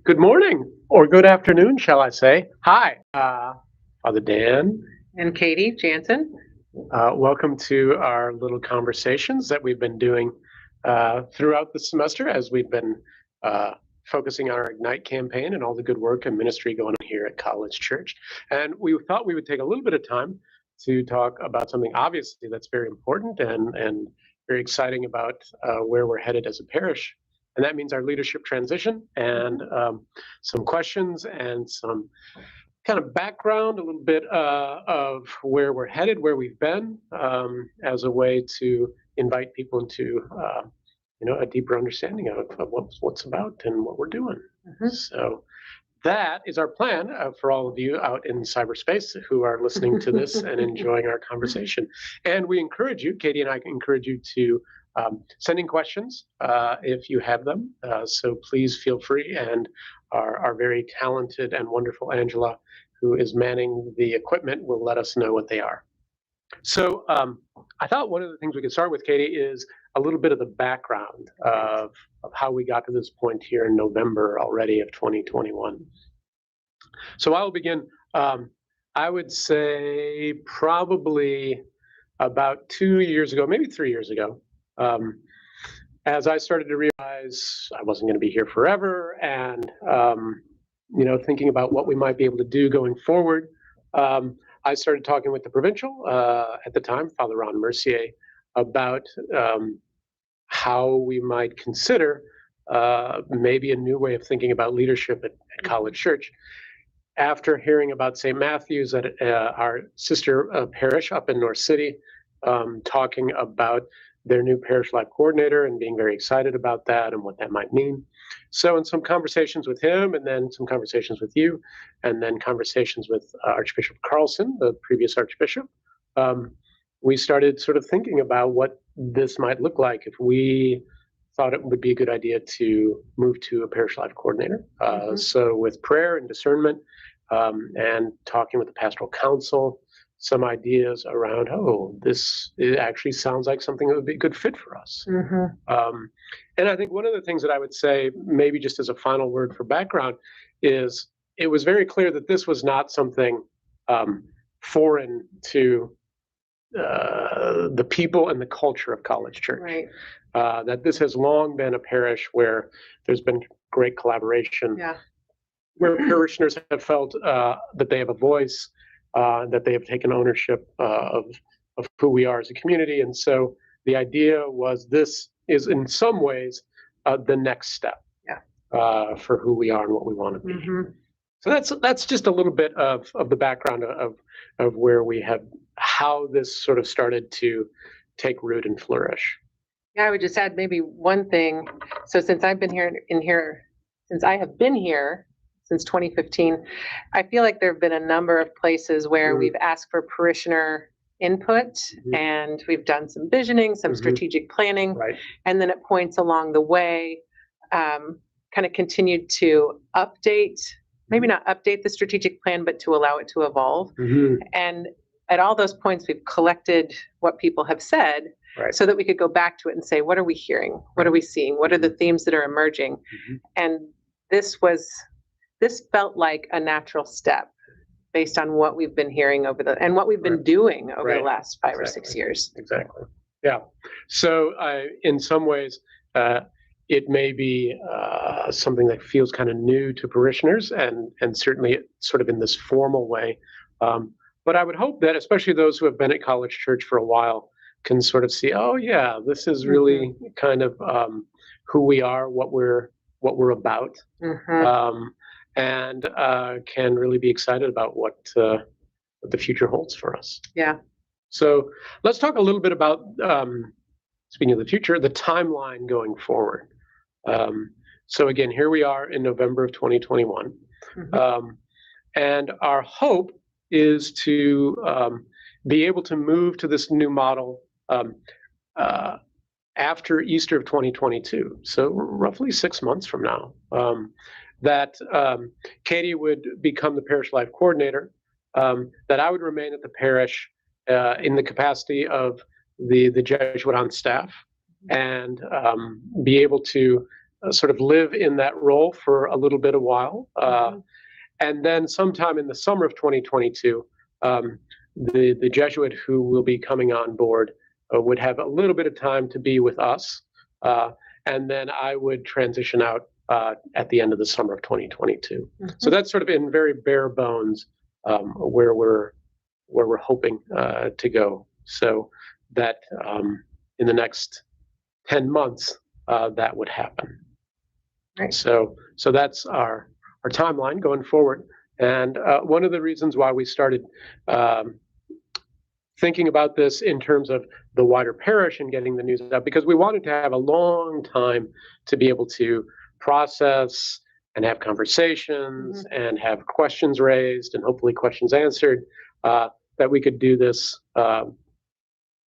Good morning, or good afternoon, shall I say. Hi, Father Dan. And Katie Jansen. Welcome to our little conversations that we've been doing throughout the semester as we've been focusing on our Ignite campaign and all the good work and ministry going on here at College Church. And we thought we would take a little bit of time to talk about something obviously that's very important and very exciting about where we're headed as a parish. And that means our leadership transition and some questions and some kind of background, a little bit of where we're headed, where we've been, as a way to invite people into a deeper understanding of what's about and what we're doing. So that is our plan for all of you out in cyberspace who are listening to this and enjoying our conversation. And we encourage you, Katie and I encourage you to send in questions if you have them. So please feel free. And our very talented and wonderful Angela, who is manning the equipment, will let us know what they are. So I thought one of the things we could start with, Katie, is a little bit of the background of how we got to this point here in November already of 2021. So I will begin. I would say probably about 2 years ago, maybe 3 years ago, as I started to realize I wasn't going to be here forever, and thinking about what we might be able to do going forward, I started talking with the provincial at the time, Father Ron Mercier, about how we might consider maybe a new way of thinking about leadership at College Church. After hearing about St. Matthew's at our sister parish up in North City, talking about their new parish life coordinator and being very excited about that and what that might mean. So in some conversations with him, and then some conversations with you, and then conversations with Archbishop Carlson, the previous Archbishop, we started sort of thinking about what this might look like if we thought it would be a good idea to move to a parish life coordinator. So with prayer and discernment and talking with the pastoral council, some ideas around, it actually sounds like something that would be a good fit for us. And I think one of the things that I would say, maybe just as a final word for background, is it was very clear that this was not something foreign to the people and the culture of College Church. Right. That this has long been a parish where there's been great collaboration, where parishioners have felt that they have a voice, that they have taken ownership of who we are as a community. And so the idea was this is in some ways the next step for who we are and what we want to be. So that's just a little bit of the background of where we have, how this sort of started to take root and flourish. Yeah, I would just add maybe one thing. So since I've been since I have been here since 2015, I feel like there have been a number of places where we've asked for parishioner input, and we've done some visioning, some strategic planning, and then at points along the way, kind of continued to update, maybe not update the strategic plan, but to allow it to evolve. And at all those points, we've collected what people have said, so that we could go back to it and say, what are we hearing? What are we seeing? What are the themes that are emerging? And this felt like a natural step based on what we've been hearing and what we've been doing over the last 5 or 6 years. Exactly. Yeah. So in some ways, it may be something that feels kind of new to parishioners, and certainly sort of in this formal way. But I would hope that especially those who have been at College Church for a while can sort of see, this is really kind of who we are, what we're about, and can really be excited about what the future holds for us. Yeah. So let's talk a little bit about, speaking of the future, the timeline going forward. So again, here we are in November of 2021. And our hope is to be able to move to this new model after Easter of 2022, so roughly 6 months from now, that Katie would become the parish life coordinator, that I would remain at the parish in the capacity of the Jesuit on staff, and be able to sort of live in that role for a little bit a while. Mhm. And then sometime in the summer of 2022, the Jesuit who will be coming on board would have a little bit of time to be with us. And then I would transition out at the end of the summer of 2022. So Mhm. that's sort of in very bare bones where we're hoping to go. So that in the next 10 months, that would happen. Right. So that's our timeline going forward. And one of the reasons why we started thinking about this in terms of the wider parish and getting the news out, because we wanted to have a long time to be able to process and have conversations and have questions raised and hopefully questions answered, that we could do this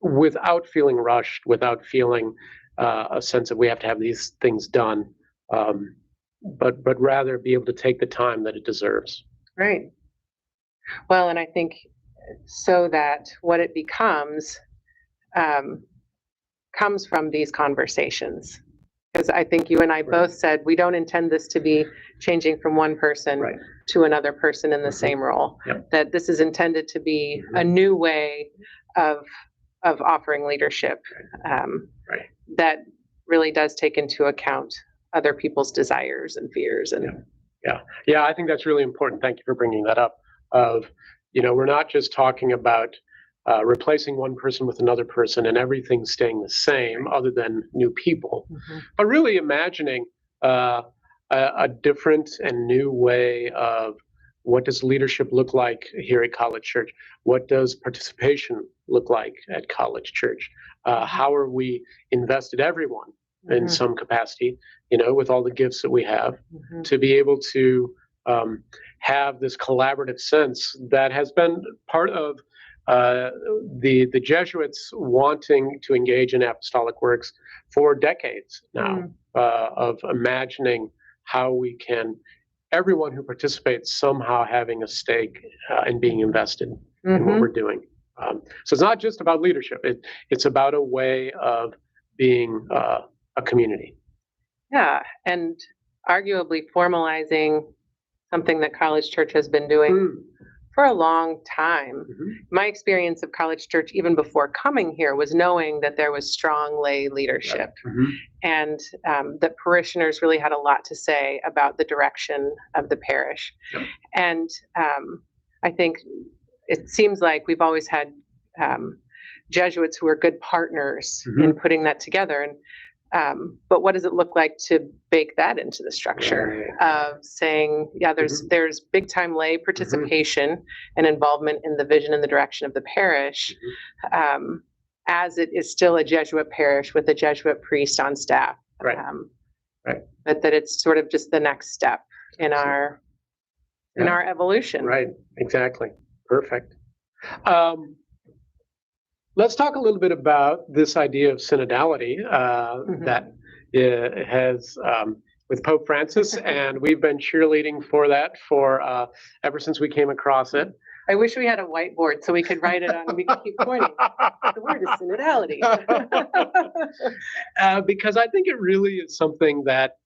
without feeling rushed, without feeling a sense that we have to have these things done, but rather be able to take the time that it deserves. Right. Well, and I think so that what it becomes comes from these conversations. Because I think you and I both said we don't intend this to be changing from one person to another person in the same role. Yep. That this is intended to be a new way of offering leadership that really does take into account other people's desires and fears. And yeah, I think that's really important. Thank you for bringing that up. We're not just talking about replacing one person with another person and everything staying the same other than new people, but really imagining a different and new way of what does leadership look like here at College Church? What does participation look like at College Church? How are we invested, everyone, in some capacity, with all the gifts that we have, to be able to have this collaborative sense that has been part of the Jesuits wanting to engage in apostolic works for decades now, of imagining how we can, everyone who participates somehow having a stake and being invested in what we're doing. So it's not just about leadership, it's about a way of being a community. Yeah, and arguably formalizing something that College Church has been doing for a long time. My experience of College Church, even before coming here, was knowing that there was strong lay leadership and that parishioners really had a lot to say about the direction of the parish. And I think it seems like we've always had Jesuits who are good partners in putting that together. And but what does it look like to bake that into the structure of saying, there's big time lay participation and involvement in the vision and the direction of the parish, as it is still a Jesuit parish with a Jesuit priest on staff. But that it's sort of just the next step in our evolution. Right, exactly. Perfect. Let's talk a little bit about this idea of synodality that has with Pope Francis, and we've been cheerleading for that for ever since we came across it. I wish we had a whiteboard so we could write it on and we could keep pointing. The word is synodality. Because I think it really is something that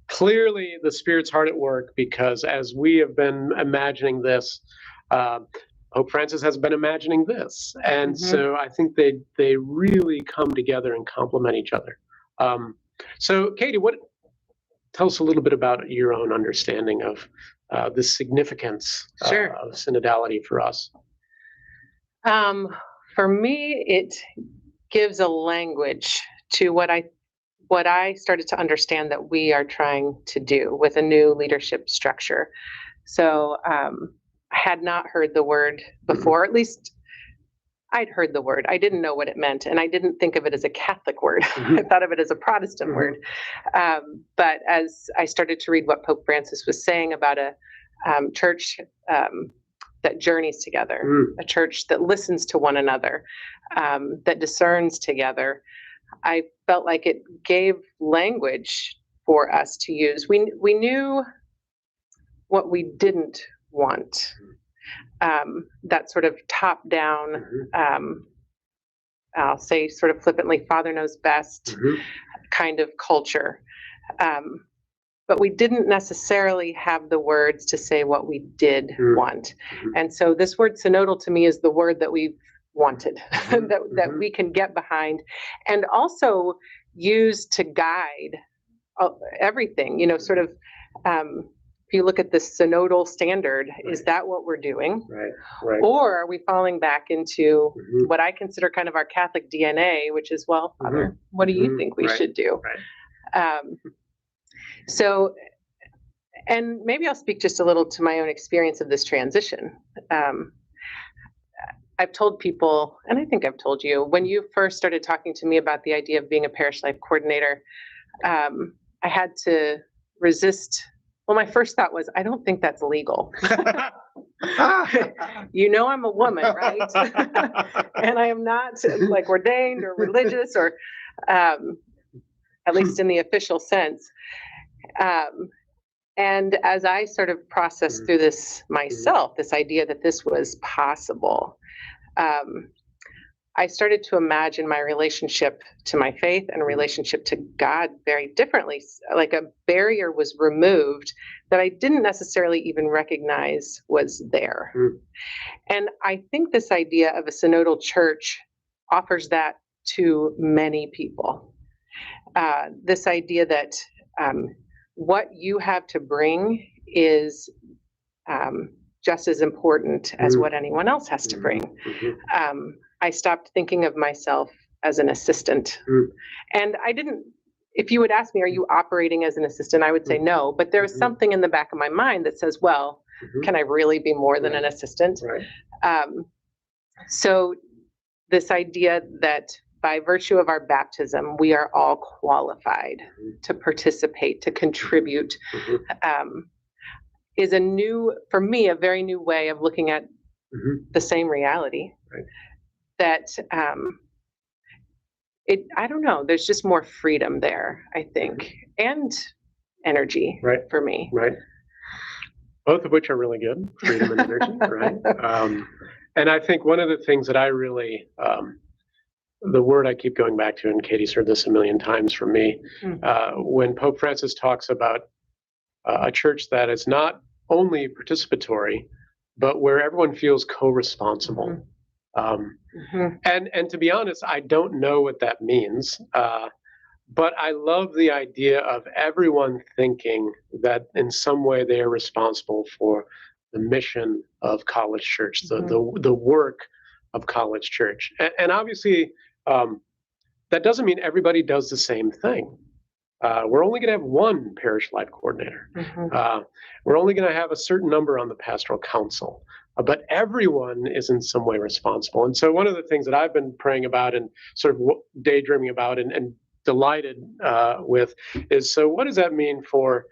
clearly the Spirit's hard at work, because as we have been imagining this, Pope Francis has been imagining this. And so I think they really come together and complement each other. So Katie, tell us a little bit about your own understanding of the significance of synodality for us. For me, it gives a language to what I started to understand that we are trying to do with a new leadership structure. So I had not heard the word before, at least I'd heard the word. I didn't know what it meant, and I didn't think of it as a Catholic word. I thought of it as a Protestant word. But as I started to read what Pope Francis was saying about a church that journeys together, a church that listens to one another, that discerns together, I felt like it gave language for us to use. We knew what we didn't want. That sort of top-down, I'll say sort of flippantly, Father knows best kind of culture. But we didn't necessarily have the words to say what we did want. And so this word synodal to me is the word that we wanted, that we can get behind, and also use to guide everything, sort of, if you look at the synodal standard, is that what we're doing? Right. Or are we falling back into what I consider kind of our Catholic DNA, which is, well, Father, what do you think we should do? So, and maybe I'll speak just a little to my own experience of this transition. I've told people, and I think I've told you, when you first started talking to me about the idea of being a parish life coordinator, I had to resist. Well, my first thought was, I don't think that's legal. I'm a woman, right? And I am not like ordained or religious, or at least in the official sense. And as I sort of processed through this myself, this idea that this was possible, I started to imagine my relationship to my faith and relationship to God very differently. Like a barrier was removed that I didn't necessarily even recognize was there. And I think this idea of a synodal church offers that to many people. This idea that what you have to bring is just as important as what anyone else has to bring. I stopped thinking of myself as an assistant. And I didn't, if you would ask me, are you operating as an assistant? I would say no, but there was something in the back of my mind that says, well, can I really be more than an assistant? So this idea that by virtue of our baptism, we are all qualified to participate, to contribute, is for me, a very new way of looking at the same reality. That I don't know, there's just more freedom there, I think, and energy for me. Both of which are really good, freedom and energy, and I think one of the things that I really, the word I keep going back to, and Katie's heard this a million times from me, when Pope Francis talks about a church that is not only participatory, but where everyone feels co-responsible. And to be honest, I don't know what that means, but I love the idea of everyone thinking that in some way they are responsible for the mission of College Church, the work of College Church. And obviously, that doesn't mean everybody does the same thing. We're only going to have one parish life coordinator. We're only going to have a certain number on the pastoral council. But everyone is in some way responsible. And so one of the things that I've been praying about and sort of daydreaming about and delighted with is, so what does that mean for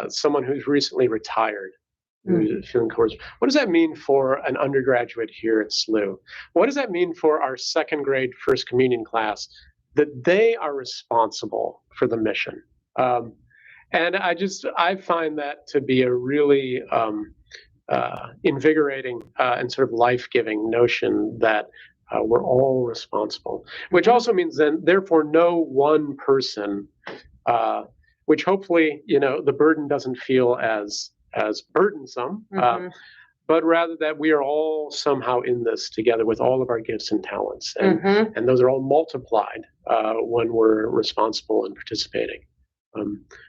someone who's recently retired, who's feeling coerced? What does that mean for an undergraduate here at SLU? What does that mean for our second grade First Communion class, that they are responsible for the mission? And I find that to be a really invigorating and sort of life-giving notion that we're all responsible, which also means then, therefore, no one person, which hopefully, the burden doesn't feel as burdensome, but rather that we are all somehow in this together with all of our gifts and talents, and those are all multiplied when we're responsible and participating.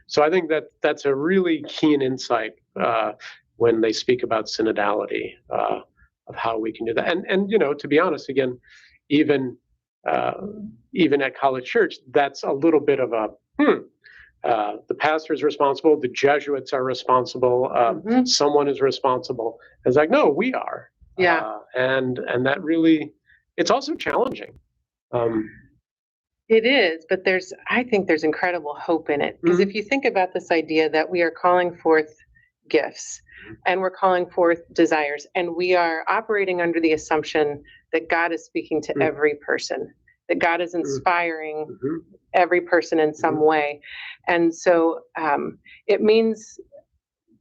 So I think that's a really keen insight when they speak about synodality, of how we can do that. And to be honest, again, even at College Church, that's a little bit of the pastor is responsible, the Jesuits are responsible, someone is responsible. It's like, no, we are. And that really, it's also challenging. It is, but I think there's incredible hope in it. Because if you think about this idea that we are calling forth gifts, and we're calling forth desires, and we are operating under the assumption that God is speaking to every person, that God is inspiring every person in some way. And so it means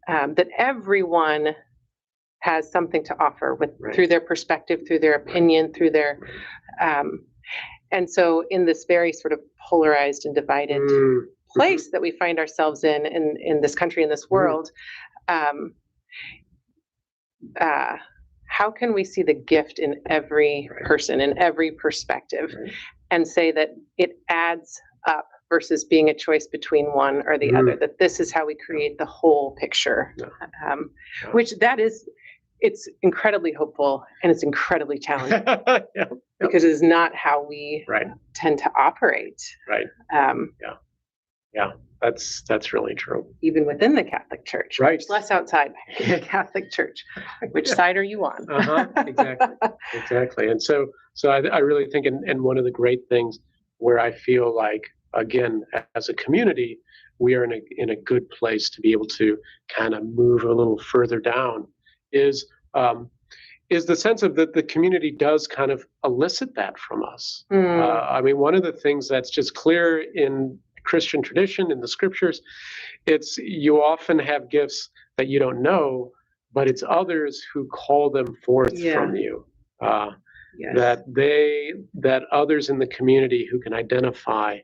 that everyone has something to offer through their perspective, through their opinion, through their and so in this very sort of polarized and divided place that we find ourselves in this country, in this world, um, how can we see the gift in every person, in every perspective, and say that it adds up versus being a choice between one or the other, that this is how we create the whole picture. Which that is, it's incredibly hopeful and it's incredibly challenging because it is not how we tend to operate. That's really true. Even within the Catholic Church, much less outside the Catholic Church. Which side are you on? Exactly. And so I really think, and one of the great things where I feel like, again, as a community, we are in a good place to be able to kind of move a little further down is the sense of that the community does kind of elicit that from us. I mean, one of the things that's just clear in Christian tradition, in the scriptures, it's you often have gifts that you don't know, but it's others who call them forth from you. That others in the community who can identify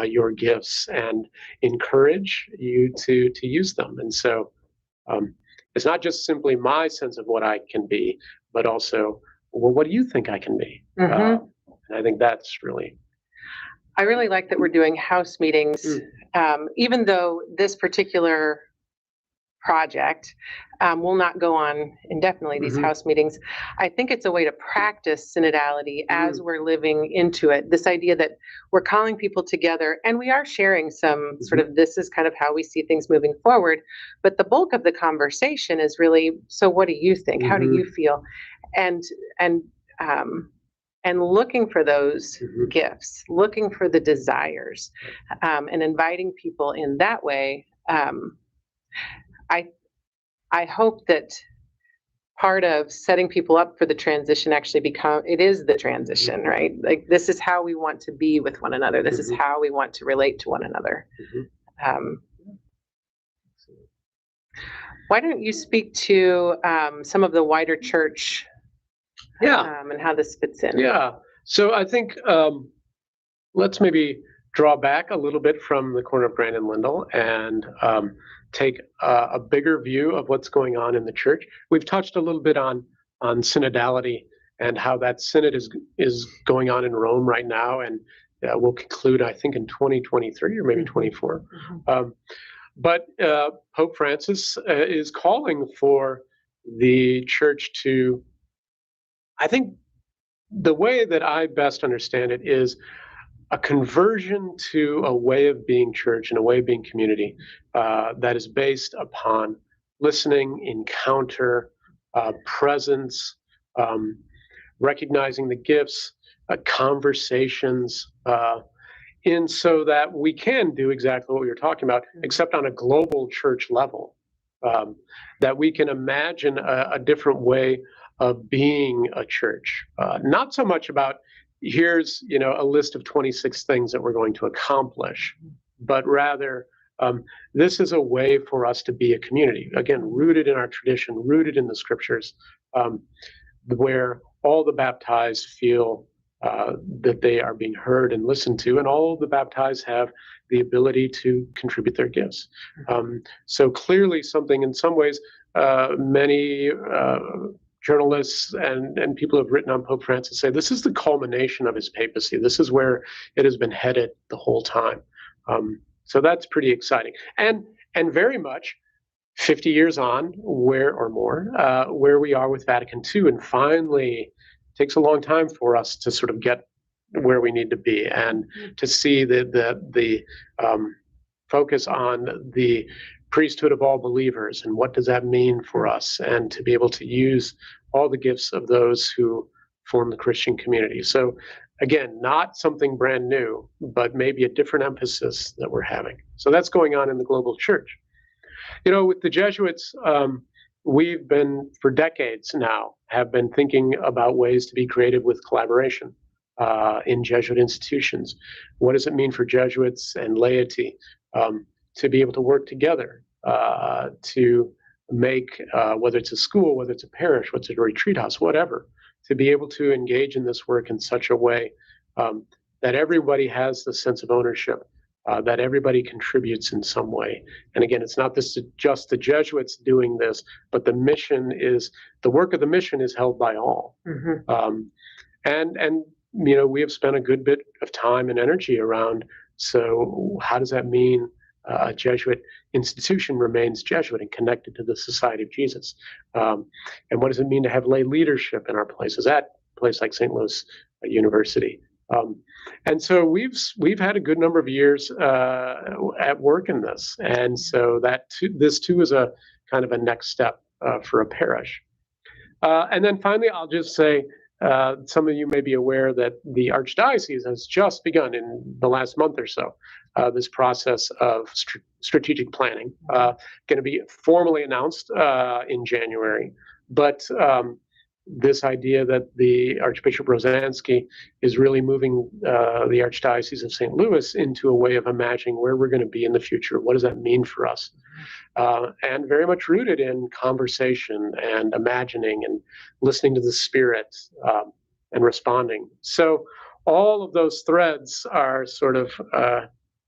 your gifts and encourage you to use them. And so it's not just simply my sense of what I can be, but also, well, what do you think I can be? And I think that's really... I really like that we're doing house meetings, even though this particular project will not go on indefinitely, these house meetings. I think it's a way to practice synodality as we're living into it. This idea that we're calling people together and we are sharing some sort of, this is kind of how we see things moving forward. But the bulk of the conversation is really, so what do you think? How do you feel? And looking for those gifts, looking for the desires, and inviting people in that way. I hope that part of setting people up for the transition actually it is the transition, right? Like, this is how we want to be with one another. This is how we want to relate to one another. Why don't you speak to some of the wider church and how this fits in? So I think let's maybe draw back a little bit from the corner of Grand and Lindell and take a bigger view of what's going on in the church. We've touched a little bit on synodality and how that synod is going on in Rome right now, and will conclude, I think, in 2023 or maybe 24. But Pope Francis is calling for the church to, I think the way that I best understand it is a conversion to a way of being church and a way of being community that is based upon listening, encounter, presence, recognizing the gifts, conversations, in so that we can do exactly what we were talking about, except on a global church level, that we can imagine a different way of being a church. Not so much about, here's a list of 26 things that we're going to accomplish, but rather this is a way for us to be a community, again, rooted in our tradition, rooted in the scriptures, where all the baptized feel that they are being heard and listened to, and all the baptized have the ability to contribute their gifts. So clearly something, in some ways, many journalists and people who have written on Pope Francis say this is the culmination of his papacy. This is where it has been headed the whole time. So that's pretty exciting. And very much 50 years on, or more, where we are with Vatican II, and finally takes a long time for us to sort of get where we need to be, and to see the focus on the priesthood of all believers, and what does that mean for us, and to be able to use all the gifts of those who form the Christian community. So again, not something brand new, but maybe a different emphasis that we're having. So that's going on in the global church. With the Jesuits, we've been, for decades now, have been thinking about ways to be creative with collaboration in Jesuit institutions. What does it mean for Jesuits and laity to be able to work together to make, whether it's a school, whether it's a parish, whether it's a retreat house, whatever, to be able to engage in this work in such a way that everybody has the sense of ownership, that everybody contributes in some way. And again, it's not just the Jesuits doing this, but the work of the mission is held by all. And we have spent a good bit of time and energy around. So how does that mean a Jesuit institution remains Jesuit and connected to the Society of Jesus? And what does it mean to have lay leadership in our places, at a place like St. Louis University? And so we've had a good number of years at work in this, and so this too is a kind of a next step for a parish. And then finally, I'll just say, some of you may be aware that the Archdiocese has just begun in the last month or so this process of strategic planning, going to be formally announced in January, but this idea that the Archbishop Rosansky is really moving the Archdiocese of St. Louis into a way of imagining where we're going to be in the future. What does that mean for us? And very much rooted in conversation and imagining and listening to the Spirit and responding. So all of those threads are sort of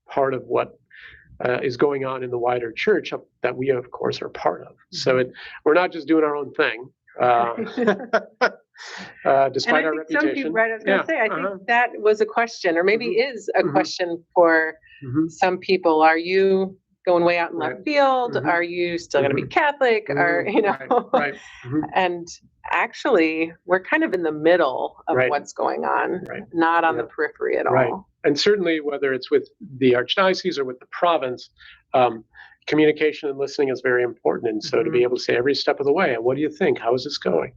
part of what is going on in the wider church that we, of course, are part of. So we're not just doing our own thing. Despite our reputation. Right, I was going to say, I think that was a question, or maybe is a question for some people. Are you going way out in left field? Are you still going to be Catholic? Or, Right. And actually, we're kind of in the middle of what's going on, not on the periphery at all. And certainly, whether it's with the Archdiocese or with the province, communication and listening is very important. And so to be able to say every step of the way, what do you think? How is this going?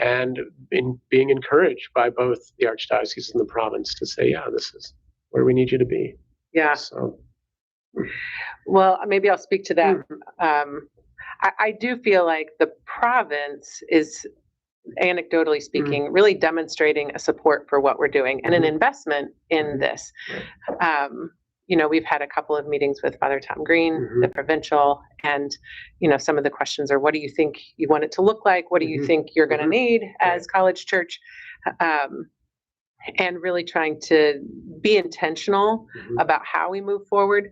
And in being encouraged by both the Archdiocese and the province to say, yeah, this is where we need you to be. Yeah. So. Well, maybe I'll speak to that. I do feel like the province is, anecdotally speaking, really demonstrating a support for what we're doing and an investment in this. We've had a couple of meetings with Father Tom Green, the provincial, and, some of the questions are, what do you think you want it to look like? What do you think you're going to need as College Church? And really trying to be intentional about how we move forward.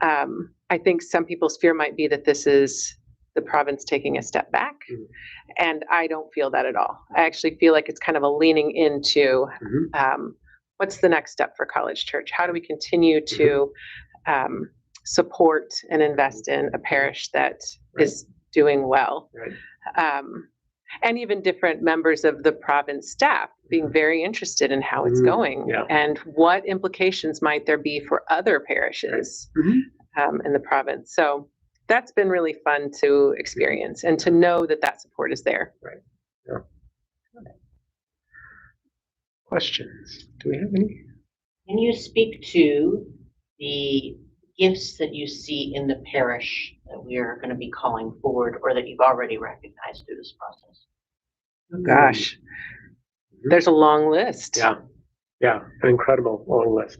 I think some people's fear might be that this is the province taking a step back. And I don't feel that at all. I actually feel like it's kind of a leaning into what's the next step for College Church? How do we continue to support and invest in a parish that is doing well? And even different members of the province staff being very interested in how it's going and what implications might there be for other parishes in the province. So that's been really fun to experience and to know that support is there. Questions? Do we have any? Can you speak to the gifts that you see in the parish that we are going to be calling forward or that you've already recognized through this process? Oh, gosh, there's a long list. Yeah, an incredible long list.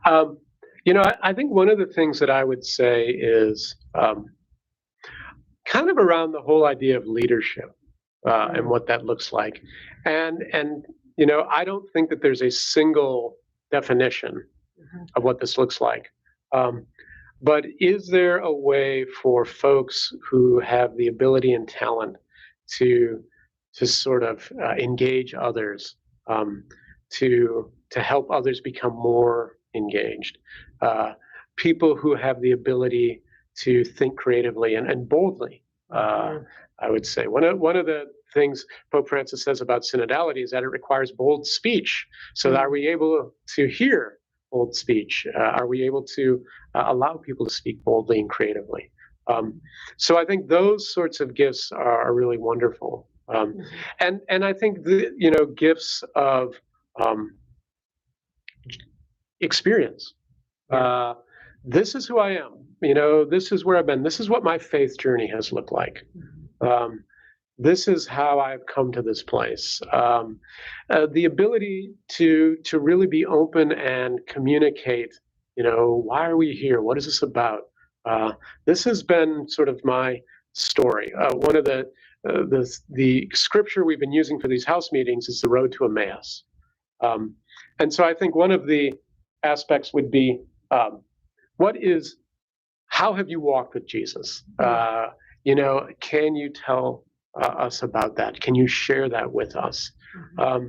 I think one of the things that I would say is kind of around the whole idea of leadership and what that looks like. And I don't think that there's a single definition of what this looks like. But is there a way for folks who have the ability and talent to sort of engage others, to help others become more engaged? People who have the ability to think creatively and boldly, I would say. One of the things Pope Francis says about synodality is that it requires bold speech. So are we able to hear bold speech? Are we able to allow people to speak boldly and creatively? So I think those sorts of gifts are really wonderful. And I think gifts of experience. This is who I am. This is where I've been. This is what my faith journey has looked like. This is how I've come to this place. The ability to really be open and communicate. Why are we here? What is this about? This has been sort of my story. One of the scripture we've been using for these house meetings is the road to Emmaus. And so I think one of the aspects would be how have you walked with Jesus? Can you tell us about that? Can you share that with us? I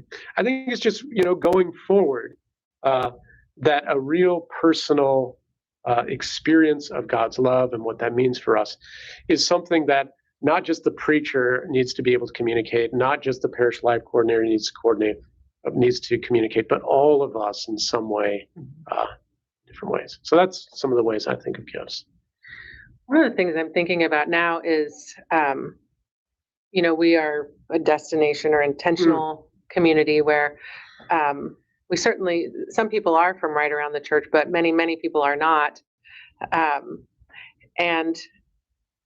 think it's just, going forward, that a real personal experience of God's love and what that means for us is something that not just the preacher needs to be able to communicate, not just the parish life coordinator needs to communicate, but all of us in some way, different ways. So that's some of the ways I think of gifts. One of the things I'm thinking about now is, we are a destination or intentional community where some people are from right around the church, but many, many people are not. And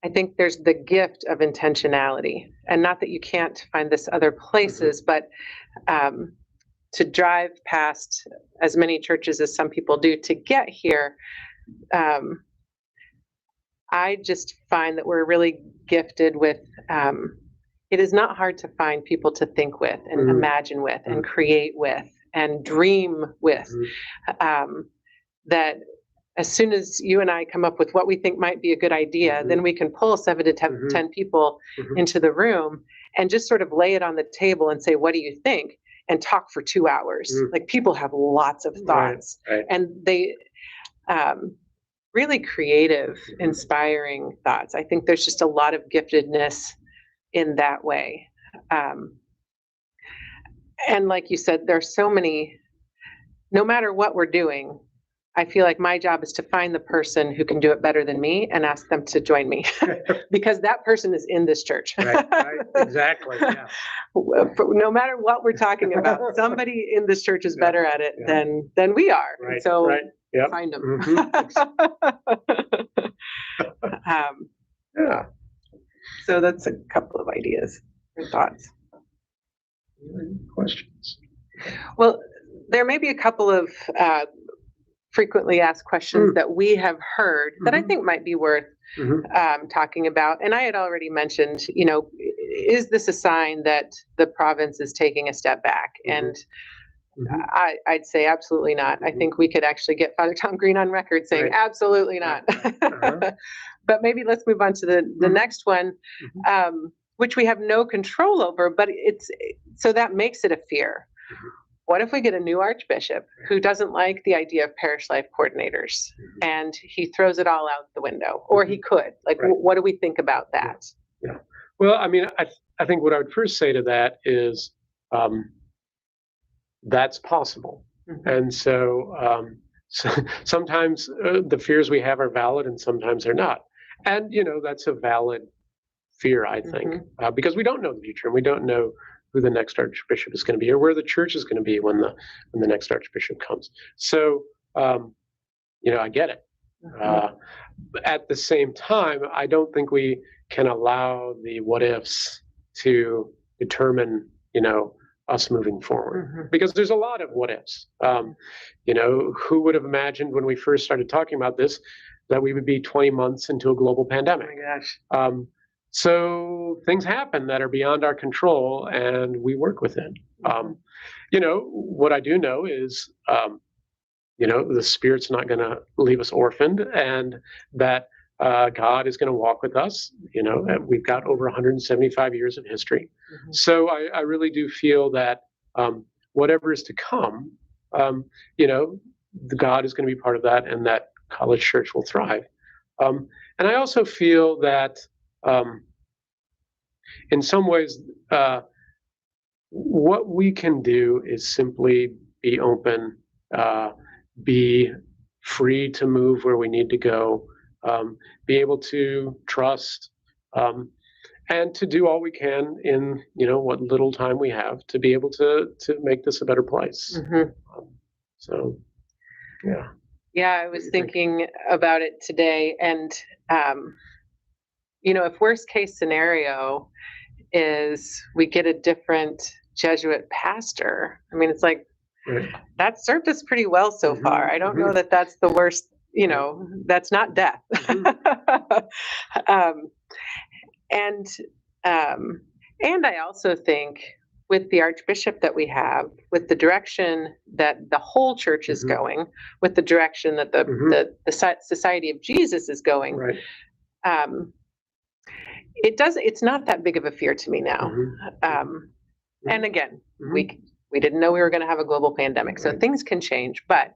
I think there's the gift of intentionality, and not that you can't find this other places, but to drive past as many churches as some people do to get here, I just find that we're really gifted with, it is not hard to find people to think with and imagine with and create with and dream with, that as soon as you and I come up with what we think might be a good idea, then we can pull 7 to 10 people into the room and just sort of lay it on the table and say, what do you think? And talk for 2 hours. Like, people have lots of thoughts, and they, really creative, inspiring thoughts. I think there's just a lot of giftedness in that way. And like you said, there's so many, no matter what we're doing, I feel like my job is to find the person who can do it better than me and ask them to join me because that person is in this church. Right, exactly. Yeah. No matter what we're talking about, somebody in this church is better at it than we are. Right, and so Yep. find them. Yeah. So that's a couple of ideas or thoughts. Any questions? Well, there may be a couple of frequently asked questions that we have heard that I think might be worth talking about. And I had already mentioned, is this a sign that the province is taking a step back? And I'd say absolutely not. I think we could actually get Father Tom Green on record saying absolutely not. But maybe let's move on to the next one, which we have no control over, but so that makes it a fear. What if we get a new archbishop who doesn't like the idea of parish life coordinators and he throws it all out the window, or he could? What do we think about that? Yeah. Well, I mean, I think what I would first say to that is that's possible. And so sometimes the fears we have are valid and sometimes they're not. And, that's a valid fear, I think, because we don't know the future and we don't know who the next archbishop is going to be or where the church is going to be when the next archbishop comes. So, I get it. At the same time, I don't think we can allow the what ifs to determine, us moving forward, because there's a lot of what ifs. Who would have imagined when we first started talking about this that we would be 20 months into a global pandemic? Oh my gosh. So things happen that are beyond our control, and we work with it. What I do know is, the Spirit's not going to leave us orphaned, and that God is going to walk with us. We've got over 175 years of history. So I really do feel that whatever is to come, the God is going to be part of that, and that College Church will thrive. And I also feel that in some ways, what we can do is simply be open, be free to move where we need to go, be able to trust, and to do all we can in what little time we have to be able to make this a better place. So, yeah. Yeah, I was thinking about it today, and if worst case scenario is we get a different Jesuit pastor, I mean, it's like that served us pretty well so far. I don't know that that's the worst. That's not death. And I also think with the archbishop that we have, with the direction that the whole church is going, with the direction that the Society of Jesus is going, Right. It's not that big of a fear to me now. And again, we didn't know we were going to have a global pandemic, so things can change, but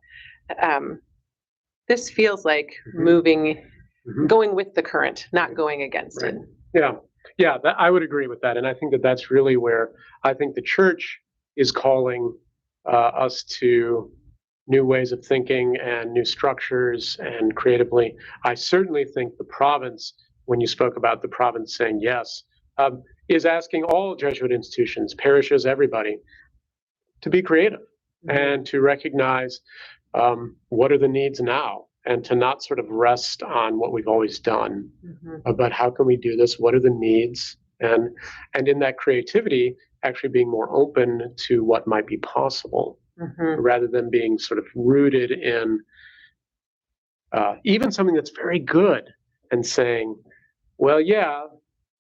this feels like going with the current, not going against it. Yeah, I would agree with that. And I think that that's really where I think the church is calling us to new ways of thinking and new structures and creatively. I certainly think the province, when you spoke about the province saying yes, is asking all Jesuit institutions, parishes, everybody, to be creative and to recognize what are the needs now, and to not sort of rest on what we've always done, but how can we do this? What are the needs? And in that creativity, actually being more open to what might be possible, rather than being sort of rooted in even something that's very good and saying, well, yeah,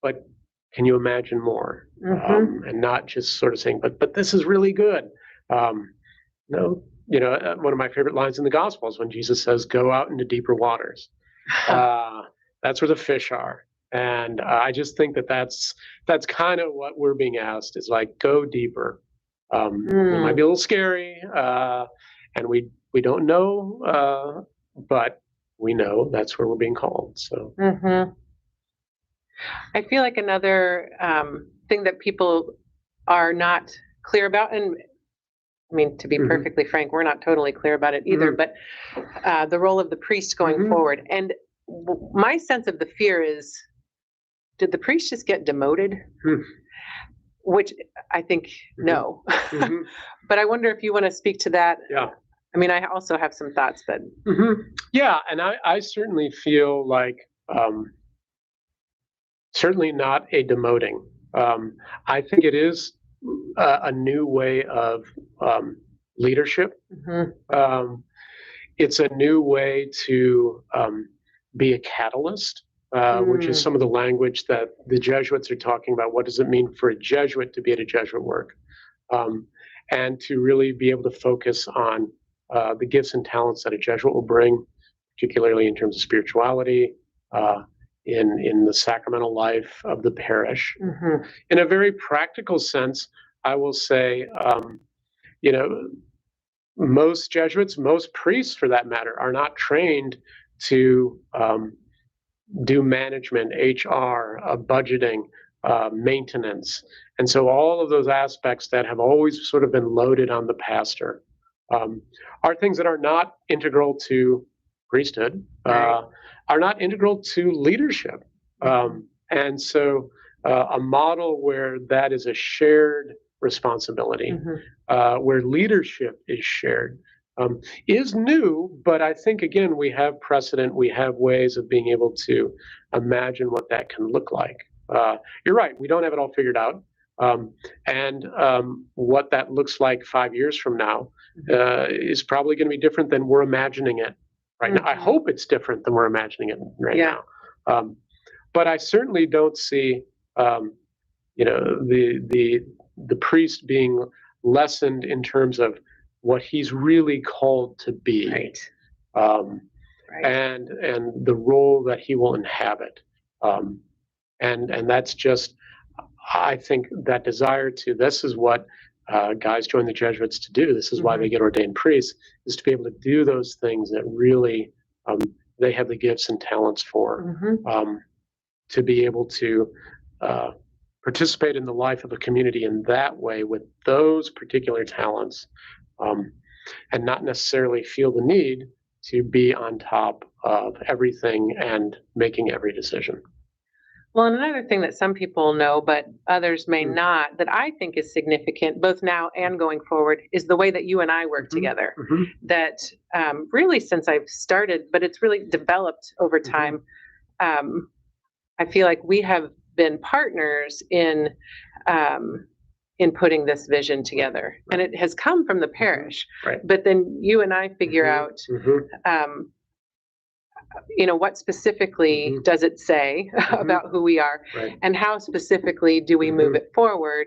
but can you imagine more? And not just sort of saying, but this is really good. No. One of my favorite lines in the Gospel is when Jesus says, "Go out into deeper waters." That's where the fish are, and I just think that that's kind of what we're being asked, is like, go deeper. It might be a little scary, and we don't know, but we know that's where we're being called. So I feel like another thing that people are not clear about, and I mean, to be perfectly frank, we're not totally clear about it either, but the role of the priest going forward. And my sense of the fear is, did the priest just get demoted? Which I think, no. But I wonder if you want to speak to that. Yeah. I mean, I also have some thoughts, but. Yeah, and I certainly feel like certainly not a demoting. I think it is a new way of leadership. It's a new way to be a catalyst, which is some of the language that the Jesuits are talking about. What does it mean for a Jesuit to be at a Jesuit work? And to really be able to focus on the gifts and talents that a Jesuit will bring, particularly in terms of spirituality, in the sacramental life of the parish. In a very practical sense, I will say, most Jesuits, most priests for that matter, are not trained to do management, HR, budgeting, maintenance. And so all of those aspects that have always sort of been loaded on the pastor are things that are not integral to priesthood, are not integral to leadership. And so a model where that is a shared responsibility, where leadership is shared, is new, but I think, again, we have precedent, we have ways of being able to imagine what that can look like. You're right, we don't have it all figured out. And what that looks like 5 years from now is probably going to be different than we're imagining it right now. I hope it's different than we're imagining it right now. But I certainly don't see, the priest being lessened in terms of what he's really called to be, and the role that he will inhabit, and that's just, I think, that desire to. This is what guys join the Jesuits to do. This is why they get ordained priests, is to be able to do those things that really they have the gifts and talents for, to be able to participate in the life of a community in that way with those particular talents, and not necessarily feel the need to be on top of everything and making every decision. Well, and another thing that some people know, but others may not, that I think is significant, both now and going forward, is the way that you and I work together. That really, since I've started, but it's really developed over time. I feel like we have been partners in putting this vision together, and it has come from the parish. But then you and I figure out, what specifically does it say about who we are, and how specifically do we move it forward,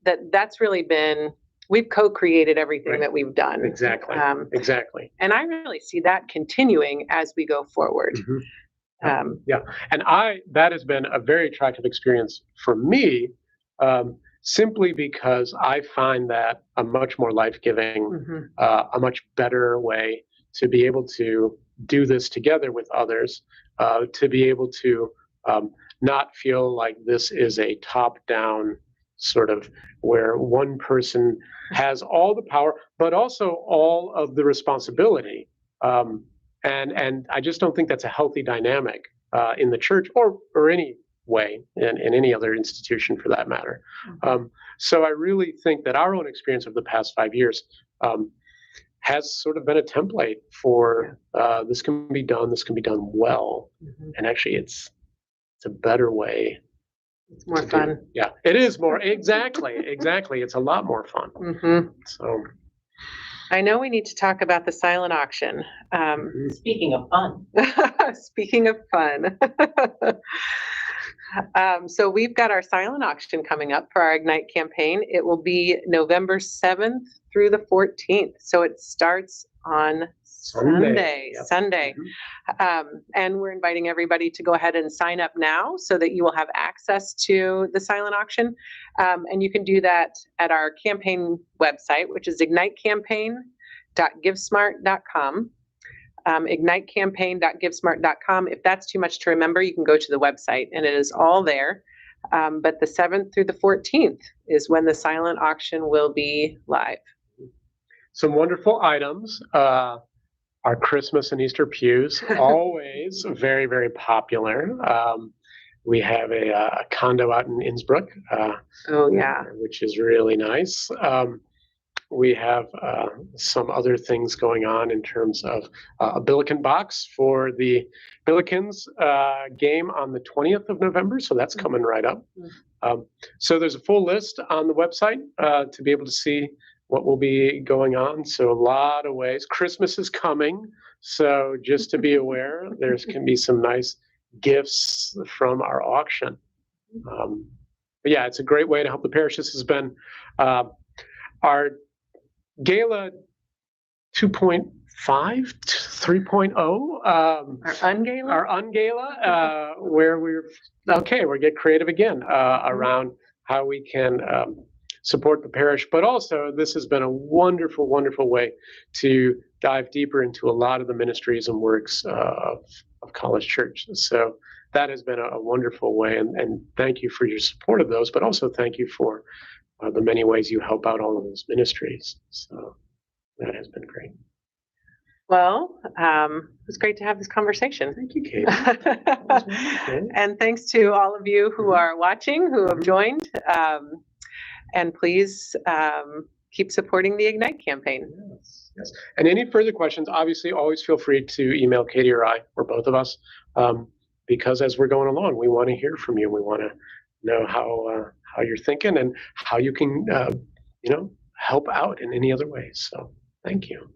that's really been, we've co-created everything Right. that we've done. Exactly. Exactly. And I really see that continuing as we go forward. Yeah, and that has been a very attractive experience for me, simply because I find that a much more life-giving, a much better way to be able to do this together with others, to be able to not feel like this is a top-down sort of where one person has all the power, but also all of the responsibility. And I just don't think that's a healthy dynamic in the church or any way in any other institution for that matter. So I really think that our own experience of the past 5 years has sort of been a template for this can be done well, and actually it's a better way. It's more fun. Yeah, it is more exactly. It's a lot more fun. So. I know we need to talk about the silent auction. Speaking of fun. Speaking of fun. So we've got our silent auction coming up for our Ignite campaign. It will be November 7th through the 14th. So it starts on Sunday. And we're inviting everybody to go ahead and sign up now so that you will have access to the silent auction. And you can do that at our campaign website, which is ignitecampaign.givesmart.com. ignitecampaign.givesmart.com. If that's too much to remember, you can go to the website and it is all there. But the 7th through the 14th is when the silent auction will be live. Some wonderful items. Our Christmas and Easter pews, always very, very popular. We have a condo out in Innsbruck. Which is really nice. We have some other things going on in terms of a Billiken box for the Billikens game on the 20th of November. So that's coming right up. So there's a full list on the website to be able to see what will be going on. So a lot of ways. Christmas is coming. So just to be aware, there can be some nice gifts from our auction. But yeah, it's a great way to help the parish. This has been our Gala 2.5, 3.0. Our Ungala? Our Ungala, where we're get creative again around how we can support the parish. But also, this has been a wonderful, wonderful way to dive deeper into a lot of the ministries and works of College Church. So that has been a wonderful way. And thank you for your support of those, but also thank you for the many ways you help out all of those ministries. So that has been great. Well, it was great to have this conversation. Thank you, Katie. And thanks to all of you who are watching, who have joined. And please keep supporting the Ignite campaign. Yes. And any further questions, obviously, always feel free to email Katie or I, or both of us, because as we're going along, we want to hear from you. We want to know how you're thinking and how you can, help out in any other ways. So thank you.